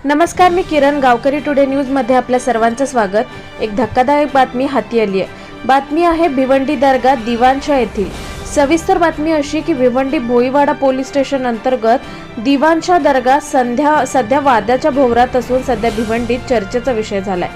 नमस्कार, मी किरण. गावकरी today news मध्ये आपल्या सर्वांचं स्वागत. एक धक्कादायक बातमी हाती आली आहे. बातमी आहे भिवंडी दर्गा दिवाणशाह येथील. सविस्तर बातमी अशी की भिवंडी भोईवाडा पोलीस स्टेशन अंतर्गत दिवाणशाह दर्गा सध्या वादाच्या भोवरात असून सध्या भिवंडीत चर्चेचा विषय झालाय.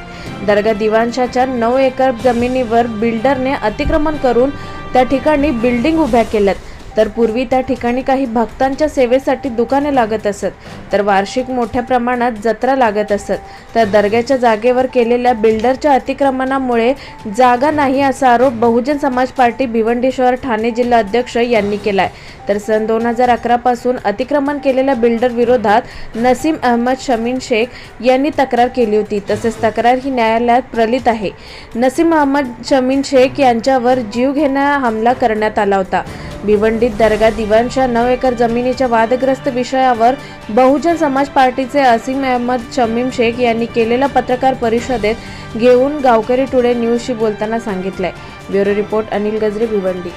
दर्गा दिवाणशाहच्या 9 एकर जमिनीवर बिल्डरने अतिक्रमण करून त्या ठिकाणी बिल्डिंग उभ्या केल्यात. तर पूर्वी त्या ठिकाणी काही भक्तांच्या सेवेसाठी दुकाने लागत असत, तर वार्षिक मोठ्या प्रमाणात जत्रा लागत असत. तर दर्ग्याच्या जागेवर केलेल्या बिल्डरच्या अतिक्रमणामुळे जागा नाही असा आरोप बहुजन समाज पार्टी भिवंडी शहर ठाणे जिल्हा अध्यक्ष यांनी केलाय. तर सन 2011 पासून अतिक्रमण केलेल्या बिल्डर विरोधात नसीम अहमद शमीन शेख यांनी तक्रार केली होती. तसेच तक्रार ही न्यायालयात प्रलंबित आहे. नसीम अहमद शमीन शेख यांच्यावर जीवघेणा हमला करण्यात आला होता. भिवंडीत दर्गा दिवाणशाह 9 एकर जमिनीच्या वादग्रस्त विषयावर बहुजन समाज पार्टीचे नसीम अहमद शमीम शेख यांनी केलेल्या पत्रकार परिषदेत घेऊन गावकरी टुडे न्यूजशी बोलताना सांगितलंय. ब्युरो रिपोर्ट अनिल गजरे, भिवंडी.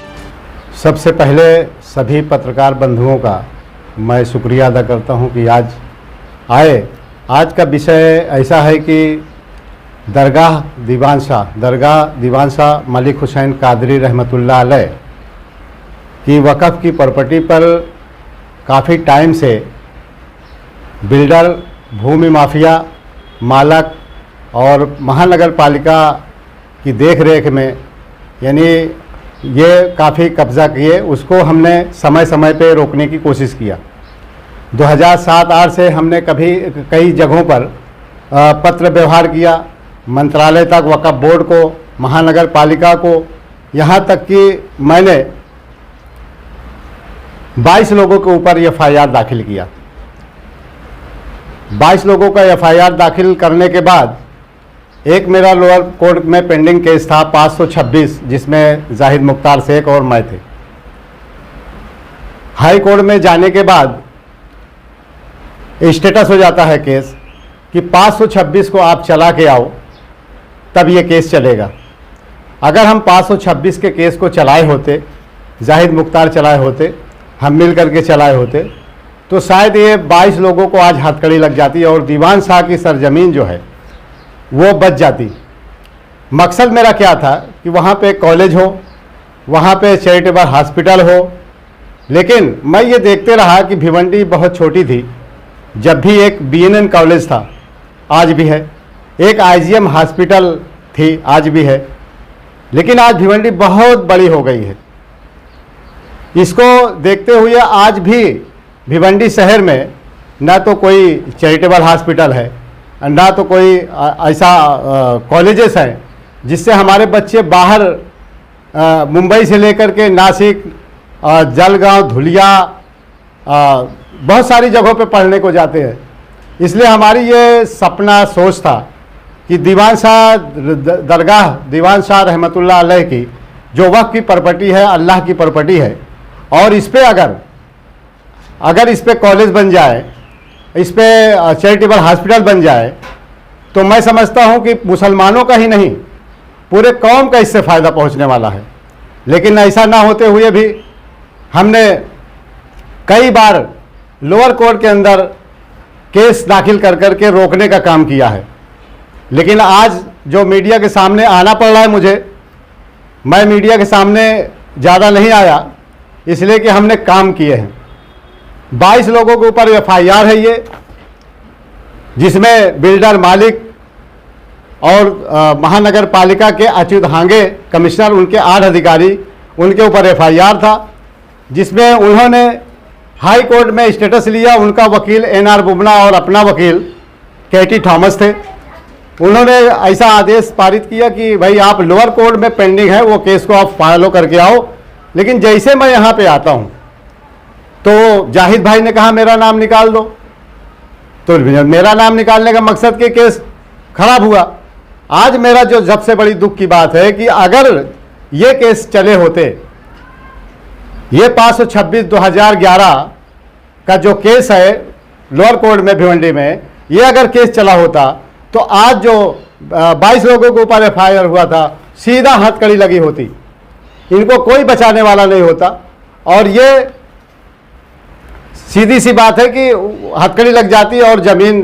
सबसे पहले सभी पत्रकार बंधुओं का मैं शुक्रिया अदा करता हूं कि आज आए. आज का विषय ऐसा है कि दरगाह दीवानशाह मलिक हुसैन कादरी रहमतुल्लाह अलैह की वक़फ़ की प्रॉपर्टी पर काफ़ी टाइम से बिल्डर, भूमि माफिया, मालक और महानगर पालिका की देख रेख में यानी ये काफ़ी कब्ज़ा किए. उसको हमने समय समय पे रोकने की कोशिश किया. 2007-8 से हमने कई जगहों पर पत्र व्यवहार किया, मंत्रालय तक, वक़फ़ बोर्ड को, महानगर पालिका को, यहाँ तक कि मैंने 22 लोगों के ऊपर FIR दाखिल किया. 22 लोगों का FIR दाखिल करने के बाद एक मेरा लोअर कोर्ट में पेंडिंग केस था 526, जिसमें जाहिद मुख्तार शेख और मैं थे. हाई कोर्ट में जाने के बाद स्टेटस हो जाता है केस कि 526 को आप चला के आओ, तब ये केस चलेगा. अगर हम 526 के केस को चलाए होते, जाहिद मुख्तार चलाए होते, हम मिल करके चलाए होते, तो शायद ये 22 लोगों को आज हथकड़ी लग जाती और दिवानशाह की सरजमीन जो है वो बच जाती. मकसद मेरा क्या था कि वहाँ पे कॉलेज हो, वहाँ पे चैरिटेबल हॉस्पिटल हो. लेकिन मैं ये देखते रहा कि भिवंडी बहुत छोटी थी. जब भी एक BNN कॉलेज था, आज भी है, एक IGM हॉस्पिटल थी, आज भी है, लेकिन आज भिवंडी बहुत बड़ी हो गई है. इसको देखते हुए आज भी भिवंडी शहर में ना तो कोई चैरिटेबल हॉस्पिटल है, ना तो कोई ऐसा कॉलेजेस हैं जिससे हमारे बच्चे बाहर मुंबई से लेकर के नासिक, जलगांव, धुलिया, बहुत सारी जगहों पे पढ़ने को जाते हैं. इसलिए हमारी ये सपना सोच था कि दरगाह दिवानशाह रहमतुल्लाह अलैह की जो वक़्फ़ की प्रॉपर्टी है, अल्लाह की प्रॉपर्टी है, और इस पे अगर इस पे कॉलेज बन जाए, इस पे चैरिटेबल हॉस्पिटल बन जाए, तो मैं समझता हूँ कि मुसलमानों का ही नहीं, पूरे कौम का इससे फ़ायदा पहुँचने वाला है. लेकिन ऐसा ना होते हुए भी हमने कई बार लोअर कोर्ट के अंदर केस दाखिल कर करके रोकने का काम किया है. लेकिन आज जो मीडिया के सामने आना पड़ रहा है मुझे, मैं मीडिया के सामने ज़्यादा नहीं आया इसलिए कि हमने काम किए हैं. 22 लोगों के ऊपर FIR है ये, जिसमें बिल्डर, मालिक और महानगर पालिका के अच्युत हांगे कमिश्नर, उनके 8 अधिकारी, उनके ऊपर FIR था, जिसमें उन्होंने हाई कोर्ट में स्टेटस लिया. उनका वकील NR बुबना और अपना वकील KT थॉमस थे. उन्होंने ऐसा आदेश पारित किया कि भाई आप लोअर कोर्ट में पेंडिंग है, वो केस को आप फॉलो करके आओ. लेकिन जैसे मैं यहाँ पे आता हूँ तो जाहिद भाई ने कहा मेरा नाम निकाल दो, तो मेरा नाम निकालने का मकसद के केस खराब हुआ. आज मेरा जो सबसे बड़ी दुख की बात है कि अगर ये केस चले होते, ये 526/2011 का जो केस है लोअर कोर्ट में भिवंडी में, ये अगर केस चला होता तो आज जो 22 लोगों के ऊपर FIR हुआ था, सीधा हथकड़ी लगी होती, इनको कोई बचाने वाला नहीं होता. और ये सीधी सी बात है कि हथकड़ी लग जाती और ज़मीन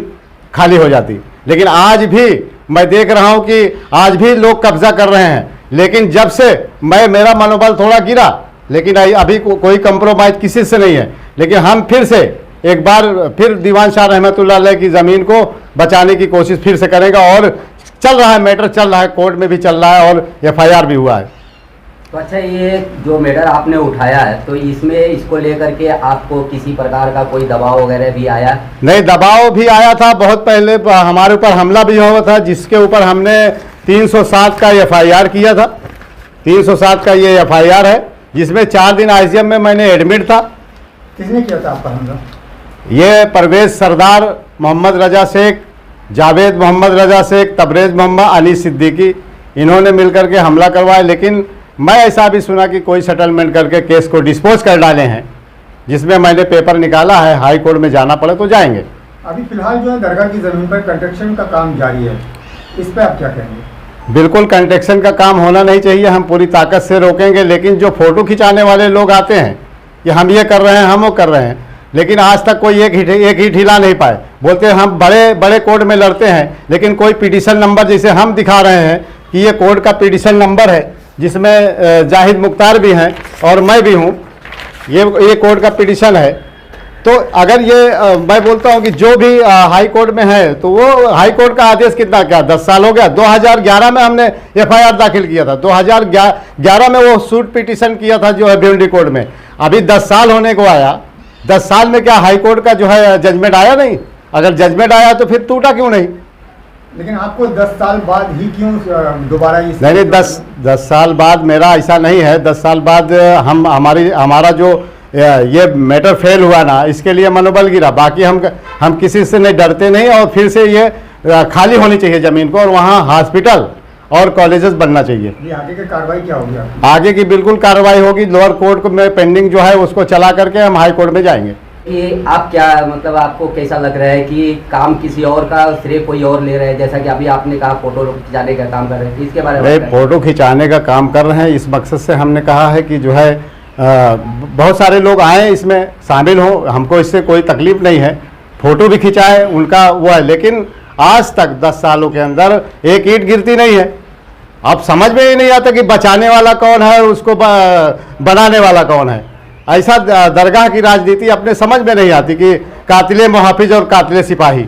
खाली हो जाती। लेकिन आज भी मैं देख रहा हूं कि आज भी लोग कब्जा कर रहे हैं, लेकिन जब से मेरा मनोबल थोड़ा गिरा, लेकिन अभी कोई कंप्रोमाइज किसी से नहीं है। लेकिन हम फिर से एक बार फिर दीवान शाह रहमतुल्लाह अलैह की ज़मीन को बचाने की कोशिश फिर से करेगा, और चल रहा है, मैटर चल रहा है, कोर्ट में भी चल रहा है और FIR भी हुआ है। तो अच्छा, ये जो मैटर आपने उठाया है, तो इसमें इसको लेकर के आपको किसी प्रकार का कोई दबाव वगैरह भी आया? नहीं, दबाव भी आया था। बहुत पहले हमारे ऊपर हमला भी हुआ था, जिसके ऊपर हमने 307 का FIR किया था। 307 का ये FIR है, जिसमें 4 दिन ICM में मैंने एडमिट था। किसने किया था आपका हमला? ये परवेज सरदार, मोहम्मद रजा शेख, जावेद मोहम्मद रजा शेख, तबरेज मोहम्मद, अली सिद्दीकी, इन्होंने मिलकर के हमला करवाया। लेकिन मैं ऐसा भी सुना कि कोई सेटलमेंट करके केस को डिस्पोज कर डाले हैं, जिसमें मैंने पेपर निकाला है। हाई कोर्ट में जाना पड़े तो जाएंगे। अभी फिलहाल जो है दरगाह की ज़मीन पर कंस्ट्रक्शन का काम जारी है, इस पर आप क्या कहेंगे? बिल्कुल कंस्ट्रक्शन का काम होना नहीं चाहिए, हम पूरी ताकत से रोकेंगे। लेकिन जो फोटो खिंचाने वाले लोग आते हैं कि हम ये कर रहे हैं, हम वो कर रहे हैं, लेकिन आज तक कोई एक ही हिला नहीं पाए। बोलते हैं हम बड़े बड़े कोर्ट में लड़ते हैं, लेकिन कोई पिटीशन नंबर जैसे हम दिखा रहे हैं कि ये कोर्ट का पिटीशन नंबर है, जिसमें जाहिद मुख्तार भी हैं और मैं भी हूँ, ये कोर्ट का पिटीशन है। तो अगर ये मैं बोलता हूँ कि जो भी हाई कोर्ट में है, तो वो हाई कोर्ट का आदेश कितना, क्या 10 साल हो गया? 2011 में हमने FIR दाखिल किया था। 2011 में वो सूट पिटीशन किया था जो है भिवंडी कोर्ट में। अभी 10 साल होने को आया, 10 साल में क्या हाई कोर्ट का जो है जजमेंट आया नहीं? अगर जजमेंट आया तो फिर टूटा क्यों नहीं? लेकिन आपको 10 साल बाद ही क्यों दोबारा इस नहीं, 10 साल बाद मेरा ऐसा नहीं है। 10 साल बाद हमारा जो ये मैटर फेल हुआ ना, इसके लिए मनोबल गिरा। बाकी हम किसी से नहीं डरते नहीं, और फिर से ये खाली होनी चाहिए ज़मीन को, और वहाँ हॉस्पिटल और कॉलेजेस बनना चाहिए। ये आगे की कार्रवाई क्या होगी आपकी? आगे की बिल्कुल कार्रवाई होगी। लोअर कोर्ट में पेंडिंग जो है उसको चला करके हम हाई कोर्ट में जाएंगे। कि आप क्या मतलब आपको कैसा लग रहा है कि काम किसी और का श्रेय कोई और ले रहे हैं? जैसा कि अभी आपने कहा फोटो खिंचाने का काम कर रहे हैं, इसके बारे में? फोटो खिंचाने का काम कर रहे हैं, इस मकसद से हमने कहा है कि जो है बहुत सारे लोग आए, इसमें शामिल हों। हमको इससे कोई तकलीफ नहीं है, फोटो भी खिंचाए, उनका वो है। लेकिन आज तक 10 सालों के अंदर एक ईंट गिरती नहीं है। अब समझ में ही नहीं आता कि बचाने वाला कौन है और उसको बनाने वाला कौन है। ऐसा दरगाह की राजनीति अपने समझ में नहीं आती कि कातिले मुहाफिज और कातिले सिपाही।